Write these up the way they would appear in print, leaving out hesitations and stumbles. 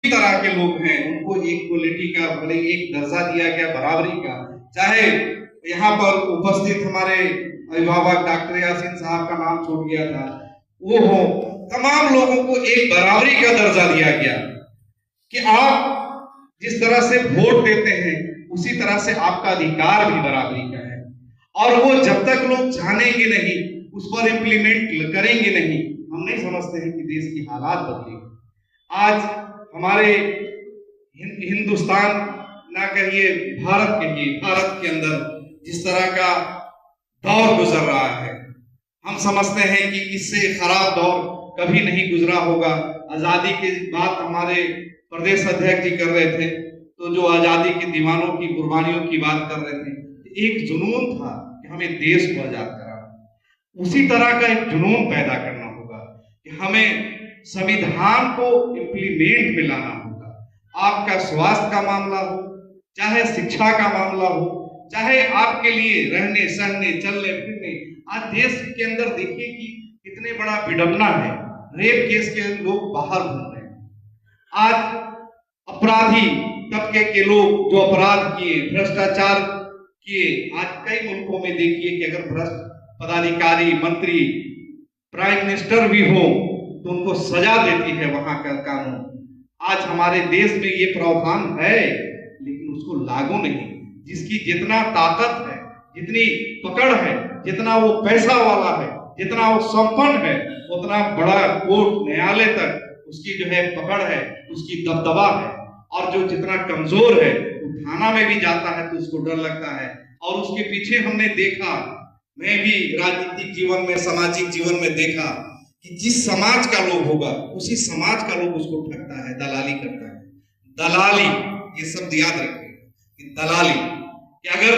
तरह के लोग हैं उनको इक्वलिटी का भले एक दर्जा दिया गया, बराबरी का। चाहे यहाँ पर उपस्थित हमारे अभिभावक डॉक्टर यासीन साहब का नाम छूट गया था, वो हो, तमाम लोगों को एक बराबरी का दर्जा दिया गया कि आप जिस तरह से वोट देते हैं उसी तरह से आपका अधिकार भी बराबरी का है। और वो जब तक लोग जानेंगे नहीं, उस पर इम्प्लीमेंट करेंगे नहीं, हम नहीं समझते हैं कि देश की हालात बदलेगी। आज हमारे हिंदुस्तान ना कहिए, भारत कहिए, भारत के अंदर जिस तरह का दौर गुजर रहा है, हम समझते हैं कि इससे खराब दौर कभी नहीं गुजरा होगा। आजादी की बात हमारे प्रदेश अध्यक्ष जी कर रहे थे, तो जो आजादी के दीवानों की कुर्बानियों की बात कर रहे थे, एक जुनून था कि हमें देश को आजाद कराना। उसी तरह का एक जुनून पैदा करना होगा कि हमें संविधान को इम्प्लीमेंट में लाना होगा। आपका स्वास्थ्य का मामला हो, चाहे शिक्षा का मामला हो, चाहे आपके लिए रहने सहने चलने फिरने। आज देश के अंदर देखिए कि कितने बड़ा विडंबना है, रेप केस के लोग बाहर घूम रहे हैं। आज अपराधी तबके के लोग जो अपराध किए, भ्रष्टाचार किए, आज कई मुल्कों में देखिए कि अगर भ्रष्ट पदाधिकारी, मंत्री, प्राइम मिनिस्टर भी हो तो उनको सजा देती है वहां का कानून। आज हमारे देश में ये प्रावधान है लेकिन उसको लागू नहीं। जिसकी जितना ताकत है, जितनी पकड़ है, जितना वो पैसा वाला है, जितना वो संपन्न है, उतना बड़ा कोर्ट न्यायालय तक उसकी जो है पकड़ है, उसकी दबदबा है। और जो जितना कमजोर है वो थाना में भी जाता है तो उसको डर लगता है। और उसके पीछे हमने देखा, मैं भी राजनीतिक जीवन में, सामाजिक जीवन में देखा कि जिस समाज का लोग होगा उसी समाज का लोग उसको ठगता है, दलाली करता है। दलाली, ये शब्द याद रखें कि दलाली, कि अगर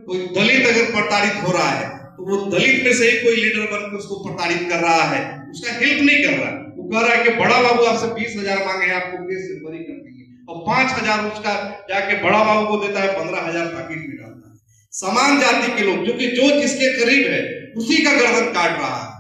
कोई दलित अगर प्रताड़ित हो रहा है तो वो दलित में से ही कोई लीडर बनकर उसको प्रताड़ित कर रहा है, उसका हेल्प नहीं कर रहा। वो कह रहा है कि बड़ा बाबू आपसे 20,000 मांगे हैं, आपको केस से बरी कर देंगे, और 5,000 उसका जाके बड़ा बाबू को देता है, 15,000 पैकेट में डालता है। समान जाति के लोग जो जिसके करीब है उसी का गर्दन काट रहा है।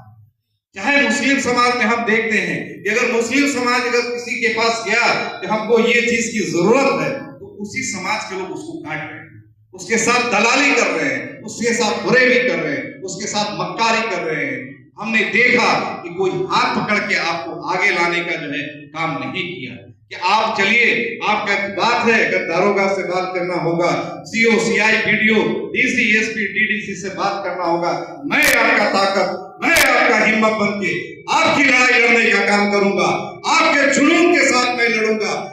चाहे मुस्लिम समाज में हम देखते हैं कि अगर मुस्लिम समाज अगर किसी के पास गया कि हमको ये चीज की जरूरत है तो उसी समाज के लोग उसको काट रहे हैं, उसके साथ दलाली कर रहे हैं, उसके साथ बुरे भी कर रहे हैं, उसके साथ मक्कारी कर रहे हैं। हमने देखा कि कोई हाथ पकड़ के आपको आगे लाने का जो है काम नहीं किया कि आप चलिए, आपका बात है, अगर दारोगा से बात करना होगा, CO, CI, BDO, DC, SP, DDC से बात करना होगा, मैं आपका ताकत, मैं आपका हिम्मत बन के आपकी लड़ाई लड़ने का काम करूंगा, आपके जुनून के साथ मैं लड़ूंगा।